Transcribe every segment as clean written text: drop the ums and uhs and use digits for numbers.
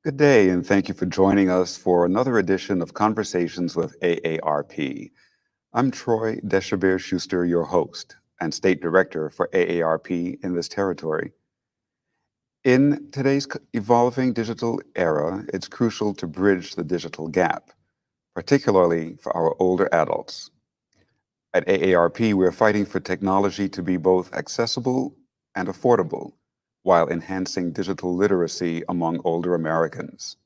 Good day, and thank you for joining us for another edition of Conversations with AARP. I'm Troy Deshabir-Schuster, your host and State Director for AARP in this territory. In today's evolving digital era, it's crucial to bridge the digital gap, particularly for our older adults. At AARP, we're fighting for technology to be both accessible and affordable while enhancing digital literacy among older Americans.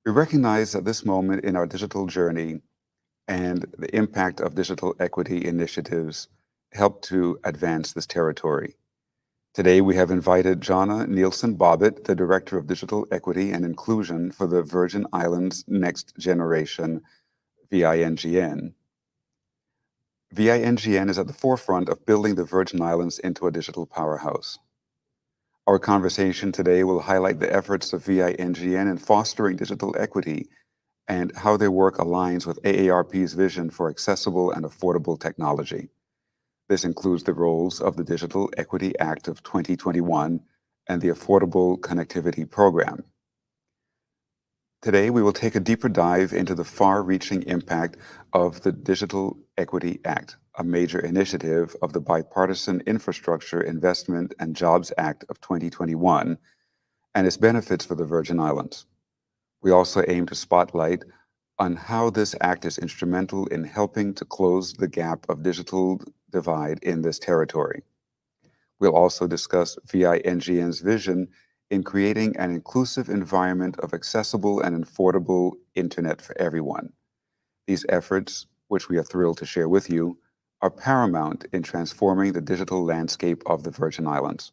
We recognize at this moment in our digital journey and the impact of digital equity initiatives help to advance this territory. Today, we have invited Jaughna Nielsen-Bobbit, the Director of Digital Equity and Inclusion for the Virgin Islands Next Generation, viNGN. viNGN is at the forefront of building the Virgin Islands into a digital powerhouse. Our conversation today will highlight the efforts of viNGN in fostering digital equity and how their work aligns with AARP's vision for accessible and affordable technology. This includes the roles of the Digital Equity Act of 2021 and the Affordable Connectivity Program. Today, we will take a deeper dive into the far-reaching impact of the Digital Equity Act, a major initiative of the Bipartisan Infrastructure Investment and Jobs Act of 2021, and its benefits for the Virgin Islands. We also aim to spotlight on how this act is instrumental in helping to close the gap of digital divide in this territory. We'll also discuss viNGN's vision in creating an inclusive environment of accessible and affordable internet for everyone. These efforts, which we are thrilled to share with you, are paramount in transforming the digital landscape of the Virgin Islands.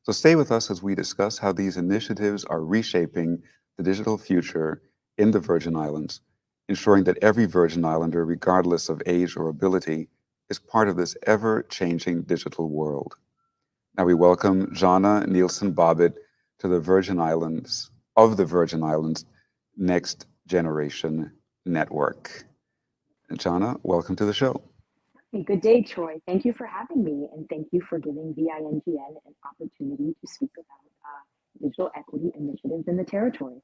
So stay with us as we discuss how these initiatives are reshaping the digital future in the Virgin Islands, ensuring that every Virgin Islander, regardless of age or ability, is part of this ever-changing digital world. Now we welcome Jaughna Nielsen-Bobbit to the Virgin Islands, Next Generation Network. Jaughna, welcome to the show. Hey, good day, Troy. Thank you for having me, and thank you for giving viNGN an opportunity to speak about digital equity initiatives in the territory.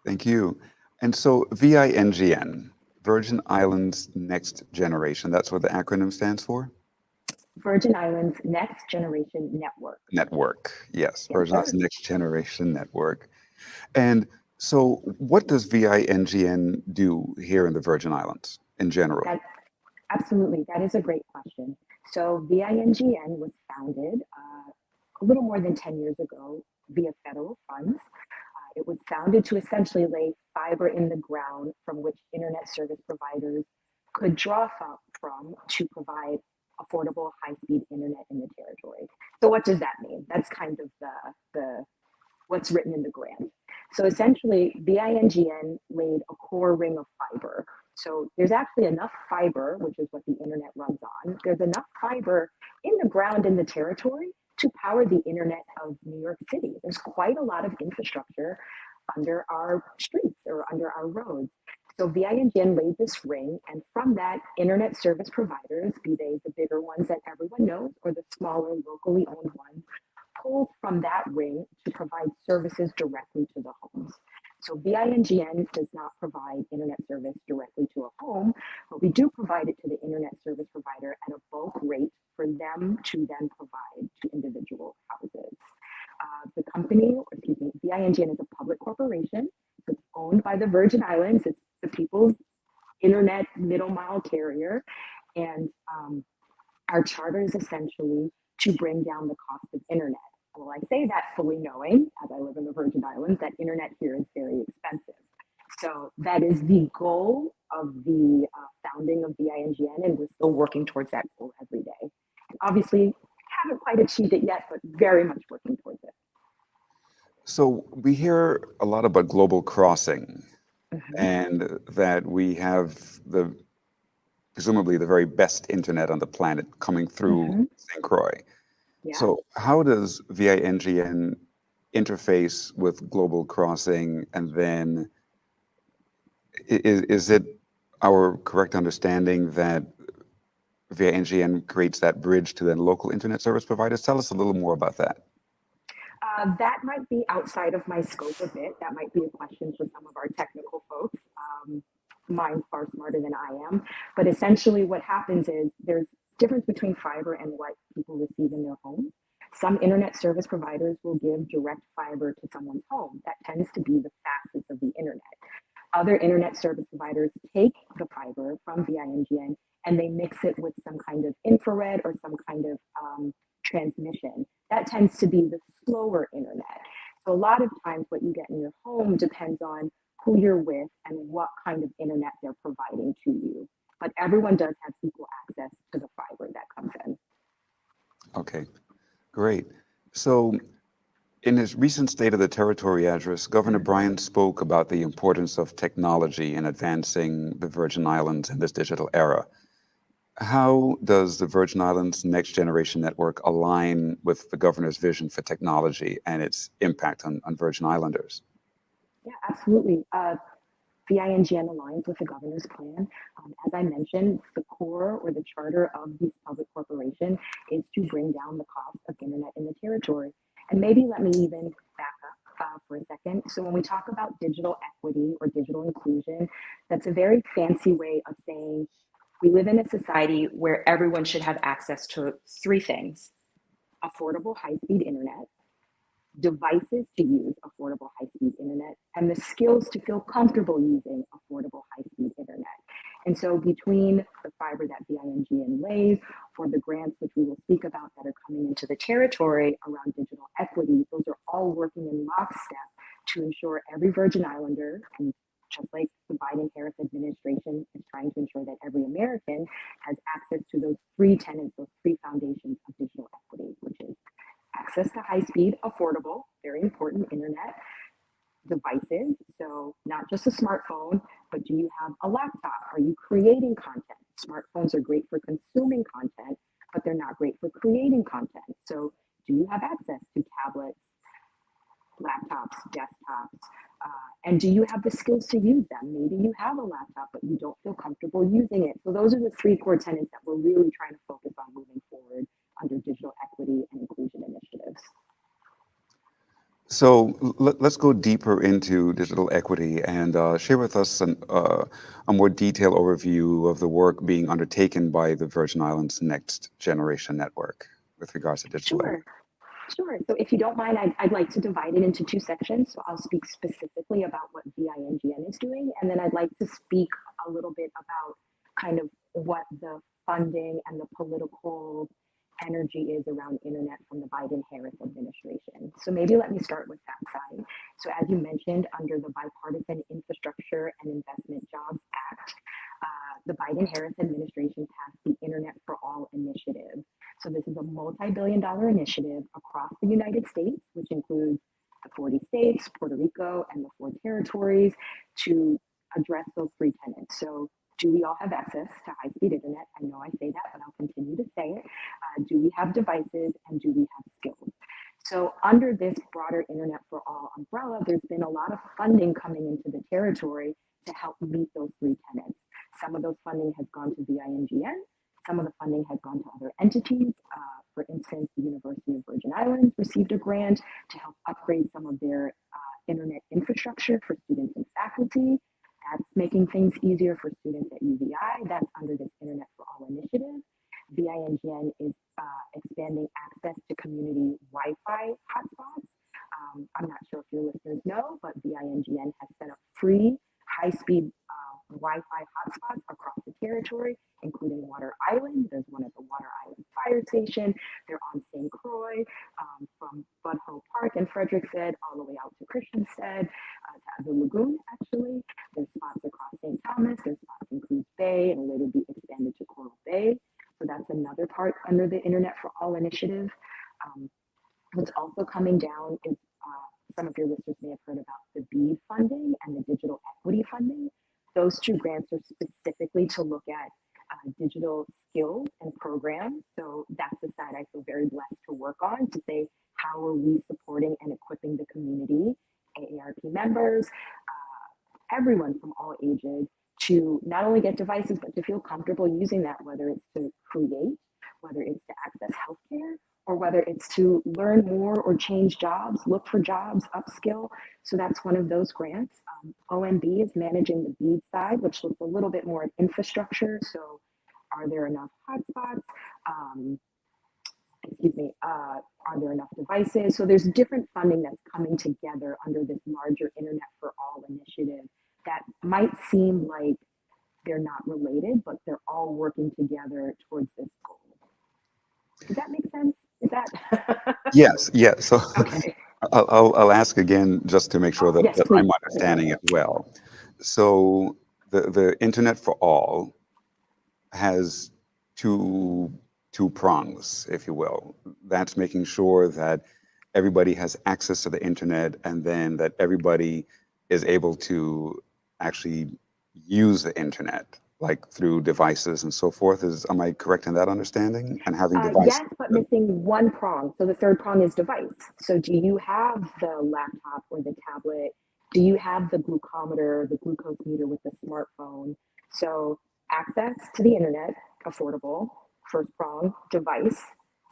Thank you. And so viNGN, Virgin Islands Next Generation, that's what the acronym stands for? Virgin Islands Next Generation Network. Network, yes, Yes, Virgin Islands sir. Next Generation Network. And so what does viNGN do here in the Virgin Islands in general? Absolutely, that is a great question. So viNGN was founded a little more than 10 years ago via federal funds. It was founded to essentially lay fiber in the ground from which internet service providers could draw from to provide affordable high-speed internet in the territory. So what does that mean? That's kind of the what's written in the grant. So essentially, viNGN laid a core ring of fiber. So there's actually enough fiber, which is what the internet runs on. There's enough fiber in the ground in the territory to power the internet of New York City. There's quite a lot of infrastructure under our streets or under our roads. So viNGN laid this ring, and from that, internet service providers, be they the bigger ones that everyone knows or the smaller locally owned ones, pull from that ring to provide services directly to the homes. So viNGN does not provide internet service directly to a home, but we do provide it to the internet service provider at a bulk rate for them to then provide to individual houses. The company, viNGN is a public corporation. It's owned by the Virgin Islands. It's the people's internet middle mile carrier. And our charter is essentially to bring down the cost of internet. Well, I say that fully knowing, as I live in the Virgin Islands, that internet here is very expensive. So that is the goal of the founding of viNGN, and we're still working towards that goal every day. And obviously, haven't quite achieved it yet, but very much working towards it. So we hear a lot about global crossing, Mm-hmm. and that we have presumably the very best internet on the planet coming through Mm-hmm. St. Croix. Yeah. So how does viNGN interface with global crossing, and then is it our correct understanding that viNGN creates that bridge to then local internet service providers? Tell us a little more about that. That might be outside of my scope a bit. That might be a question for some of our technical folks. Mine's far smarter than I am. But essentially, what happens is there's difference between fiber and what people receive in their homes. Some internet service providers will give direct fiber to someone's home. That tends to be the fastest of the internet. Other internet service providers take the fiber from viNGN and they mix it with some kind of infrared or some kind of transmission. That tends to be the slower internet. So a lot of times what you get in your home depends on who you're with and what kind of internet they're providing to you. But everyone does have equal access to the fiber that comes in. Okay, great. So in his recent State of the Territory address, Governor Bryan spoke about the importance of technology in advancing the Virgin Islands in this digital era. How does the Virgin Islands Next Generation Network align with the governor's vision for technology and its impact on Virgin Islanders? Yeah, absolutely. viNGN aligns with the governor's plan. As I mentioned, the core or the charter of this public corporation is to bring down the cost of internet in the territory. And maybe let me even back up for a second. So when we talk about digital equity or digital inclusion, that's a very fancy way of saying we live in a society where everyone should have access to three things: affordable high-speed internet, devices to use affordable high-speed internet, and the skills to feel comfortable using affordable high-speed internet. And so between the fiber that viNGN lays or the grants which we will speak about that are coming into the territory around digital equity, those are all working in lockstep to ensure every Virgin Islander, and just like the Biden-Harris administration is trying to ensure that every American has access to those three tenets, those three foundations of digital equity, which is access to high-speed, affordable, very important internet, devices. So not just a smartphone, but do you have a laptop? Are you creating content? Smartphones are great for consuming content, but they're not great for creating content. So do you have access to tablets, laptops, desktops? And do you have the skills to use them? Maybe you have a laptop, but you don't feel comfortable using it. So those are the three core tenets that we're really trying to focus on moving forward under digital equity and inclusion initiatives. So let's go deeper into digital equity and share with us a more detailed overview of the work being undertaken by the Virgin Islands Next Generation Network with regards to digital equity. Sure. Sure. So if you don't mind, I'd like to divide it into two sections. So I'll speak specifically about what viNGN is doing, and then I'd like to speak a little bit about kind of what the funding and the political energy is around internet from the Biden-Harris administration. So maybe let me start with that side. So as you mentioned, under the Bipartisan Infrastructure and Investment Jobs Act, the Biden-Harris administration passed the Internet for All initiative. So this is a multi-billion-dollar initiative across the United States, which includes the 40 states, Puerto Rico, and the 4 territories to address those three tenets. So do we all have access to high-speed internet? I know I say that, but I'll continue to say it. Do we have devices and do we have skills? So under this broader Internet for All umbrella, there's been a lot of funding coming into the territory to help meet those three tenets. Some of those funding has gone to viNGN. Some of the funding has gone to other entities. For instance, the University of Virgin Islands received a grant to help upgrade some of their internet infrastructure for students and faculty. That's making things easier for students at UVI. That's under this Internet for All initiative. viNGN is expanding access to community Wi-Fi hotspots. I'm not sure if your listeners know, but viNGN has set up free high-speed Wi-Fi hotspots across the territory, including Water Island. There's one at the Water Island Fire Station. They're on St. Croix, from Budhoe Park and Frederickstead all the way out to Christiansted, to the Lagoon, actually. There's spots across St. Thomas. There's spots in Cruz Bay and later be expanded to Coral Bay. So that's another part under the Internet for All initiative. What's also coming down is some of your listeners may have heard about the BEAD funding and the digital equity funding. Those two grants are specifically to look at digital skills and programs. So that's the side I feel very blessed to work on, to say, how are we supporting and equipping the community, AARP members, everyone from all ages, to not only get devices, but to feel comfortable using that, whether it's to create, whether it's to access healthcare, or whether it's to learn more or change jobs, look for jobs, upskill. So that's one of those grants. ONB is managing the BEAD side, which looks a little bit more at infrastructure. So are there enough hotspots? Are there enough devices? So there's different funding that's coming together under this larger Internet for All initiative that might seem like they're not related, but they're all working together towards this goal. Does that make sense? Is that? Yes, yes. So Okay. I'll ask again just to make sure that, Yes, that I'm please. understanding it well. So the Internet for All has two two prongs, if you will. That's making sure that everybody has access to the internet and then that everybody is able to actually use the internet, like through devices and so forth. Am I correct in that understanding? And having devices. Yes, but missing one prong. So the third prong is device. So do you have the laptop or the tablet? Do you have the glucometer, the glucose meter with the smartphone? So access to the internet, affordable, first prong, device,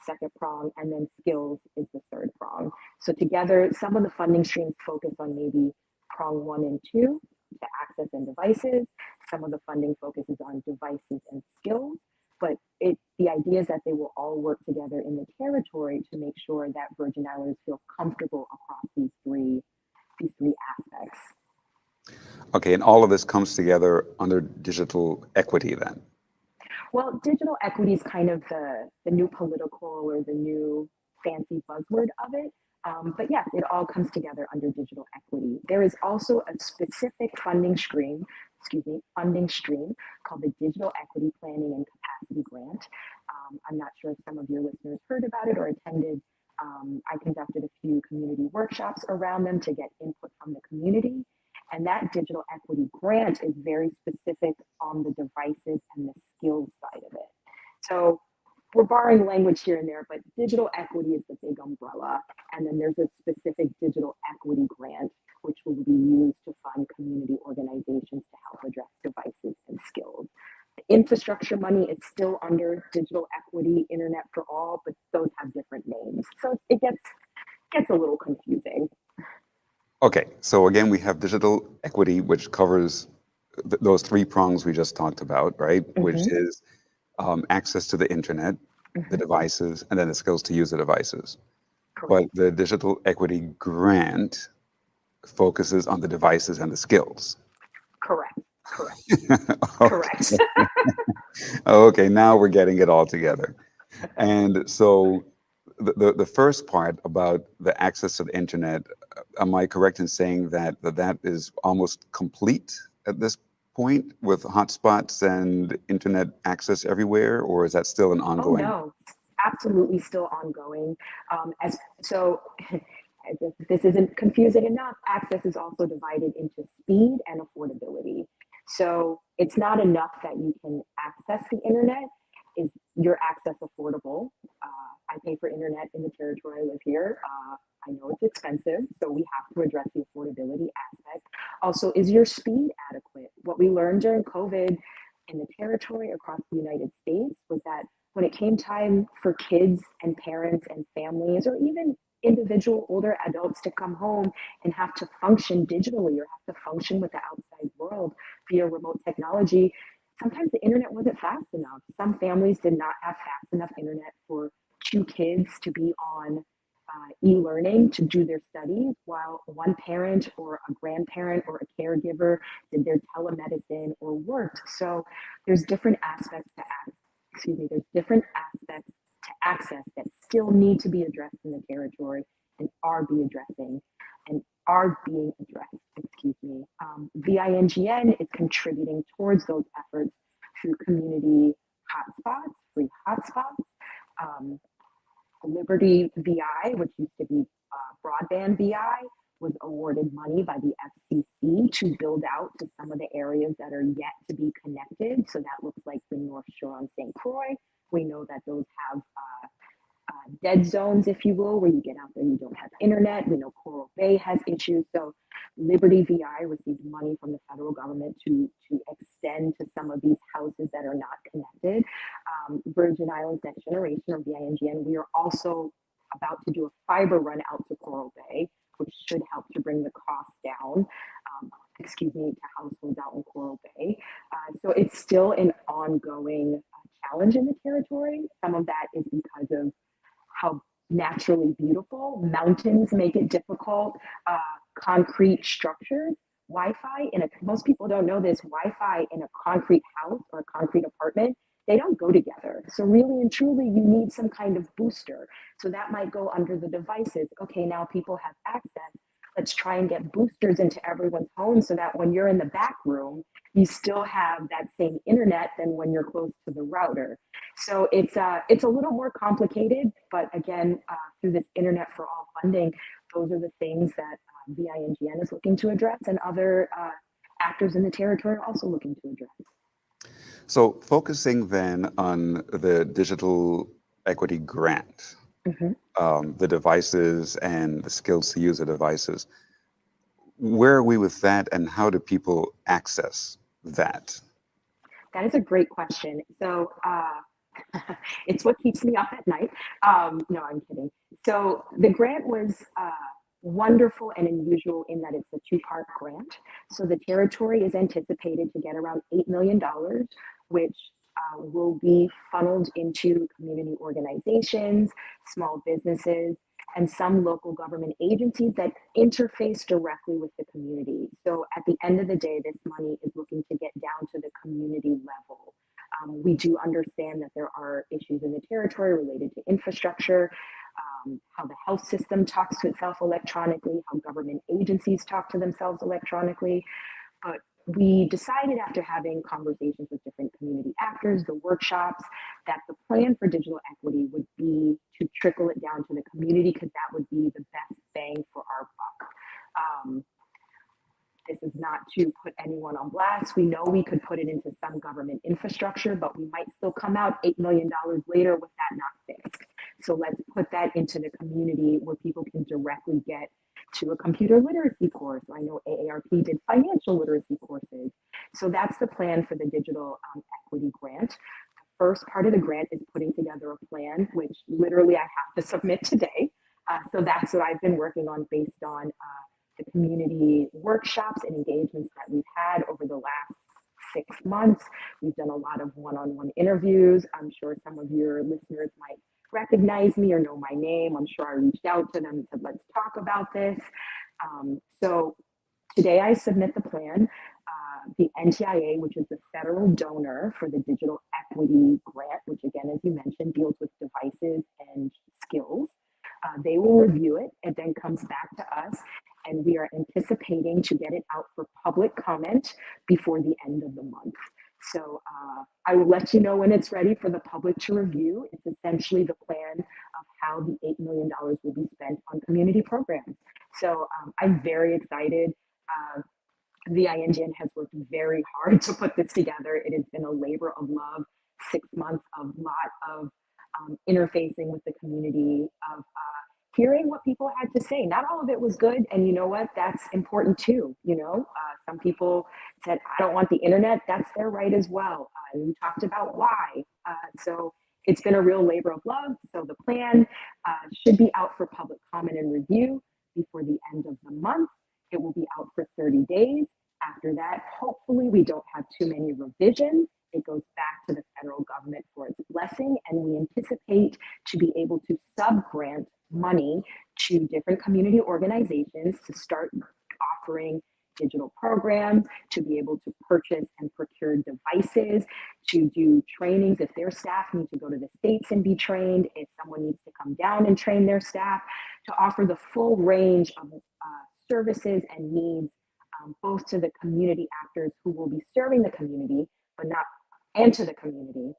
second prong, and then skills is the third prong. So together, some of the funding streams focus on maybe prong one and two, the access and devices. Some of the funding focuses on devices and skills, but the idea is that they will all work together in the territory to make sure that Virgin Islands feel comfortable across these three aspects. Okay, and all of this comes together under digital equity then. Well, digital equity is kind of the new political or the new fancy buzzword of it. But yes, it all comes together under digital equity. There is also a specific funding stream called the Digital Equity Planning and Capacity Grant. I'm not sure if some of your listeners heard about it or attended. I conducted a few community workshops around them to get input from the community. And that digital equity grant is very specific on the devices and the skills side of it. So we're borrowing language here and there, but digital equity is the big umbrella. And then there's a specific digital equity grant, which will be used to fund community organizations to help address devices and skills. The infrastructure money is still under digital equity, Internet for All, but those have different names. So it gets a little confusing. Okay, so again, we have digital equity, which covers those three prongs we just talked about, right? Which Mm-hmm. is access to the internet, the devices, and then the skills to use the devices. Correct. But the digital equity grant focuses on the devices and the skills. Correct. Correct. Okay. Correct. Okay, now we're getting it all together. And so the first part about the access to the internet, am I correct in saying that is almost complete at this point with hotspots and internet access everywhere, or is that still an Oh ongoing? no, absolutely still ongoing. As so, as if this isn't confusing enough, access is also divided into speed and affordability. So it's not enough that you can access the internet. Is your access affordable? I pay for internet in the territory I live here. I know it's expensive, so we have to address the affordability aspect. Also, is your speed adequate? What we learned during COVID in the territory across the United States was that when it came time for kids and parents and families, or even individual older adults to come home and have to function digitally or have to function with the outside world via remote technology, sometimes the internet wasn't fast enough. Some families did not have fast enough internet for two kids to be on e-learning to do their studies, while one parent or a grandparent or a caregiver did their telemedicine or worked. So there's different aspects to there's different aspects to access that still need to be addressed in the territory and are being addressed. viNGN is contributing towards those efforts through community hotspots, free hotspots. Liberty VI, which used to be Broadband VI, was awarded money by the FCC to build out to some of the areas that are yet to be connected. So that looks like the North Shore on St. Croix. We know that those have dead zones, if you will, where you get out there, you don't have internet. We know Coral Bay has issues. So Liberty VI receives money from the federal government to extend to some of these houses that are not connected. Virgin Islands Next Generation, or viNGN, we are also about to do a fiber run out to Coral Bay, which should help to bring the cost down, to households out in Coral Bay. So it's still an ongoing challenge in the territory. Some of that is because of how naturally beautiful mountains make it difficult, concrete structures. Wi-Fi most people don't know this, Wi-Fi in a concrete house or a concrete apartment, they don't go together. So really and truly, you need some kind of booster. So that might go under the devices. Okay, now people have access. Let's try and get boosters into everyone's home so that when you're in the back room, you still have that same internet than when you're close to the router. So it's a little more complicated, but again, through this Internet for All funding, those are the things that viNGN is looking to address, and other actors in the territory are also looking to address. So focusing then on the digital equity grant, the devices and the skills to use the devices, where are we with that, and how do people access that? That is a great question. So it's what keeps me up at night. No, I'm kidding. So the grant was wonderful and unusual in that it's a two-part grant. So the territory is anticipated to get around $8 million, which will be funneled into community organizations, small businesses, and some local government agencies that interface directly with the community. So at the end of the day, this money is looking to get down to the community level. We do understand that there are issues in the territory related to infrastructure, how the health system talks to itself electronically, how government agencies talk to themselves electronically. But we decided, after having conversations with different community actors, the workshops, that the plan for digital equity would be to trickle it down to the community, because that would be the best bang for our buck. This is not to put anyone on blast. We know we could put it into some government infrastructure, but we might still come out $8 million later with that not fixed. So let's put that into the community where people can directly get to a computer literacy course. I know AARP did financial literacy courses. So that's the plan for the digital equity grant. The first part of the grant is putting together a plan, which literally I have to submit today. So that's what I've been working on based on the community workshops and engagements that we've had over the last 6 months. We've done a lot of one-on-one interviews. I'm sure some of your listeners might recognize me or know my name. I'm sure I reached out to them and said, let's talk about this. So today I submit the plan. The NTIA, which is the federal donor for the digital equity grant, which again, as you mentioned, deals with devices and skills. They will review it. It then comes back to us, and we are anticipating to get it out for public comment before the end of the month. So I will let you know when it's ready for the public to review. It's essentially the plan of how the $8 million will be spent on community programs. So I'm very excited. viNGN has worked very hard to put this together. It has been a labor of love, 6 months of lot of interfacing with the community, of hearing what people had to say. Not all of it was good, and you know what? That's important too. Some people said, I don't want the internet. That's their right as well. We talked about why. So it's been a real labor of love. So the plan should be out for public comment and review before the end of the month. It will be out for 30 days. After that, hopefully we don't have too many revisions. It goes back to the federal government for its blessing, and we anticipate to be able to sub-grant money to different community organizations to start offering digital programs, to be able to purchase and procure devices, to do trainings if their staff need to go to the States and be trained, if someone needs to come down and train their staff, to offer the full range of services and needs, both to the community actors who will be serving the community, and to the community,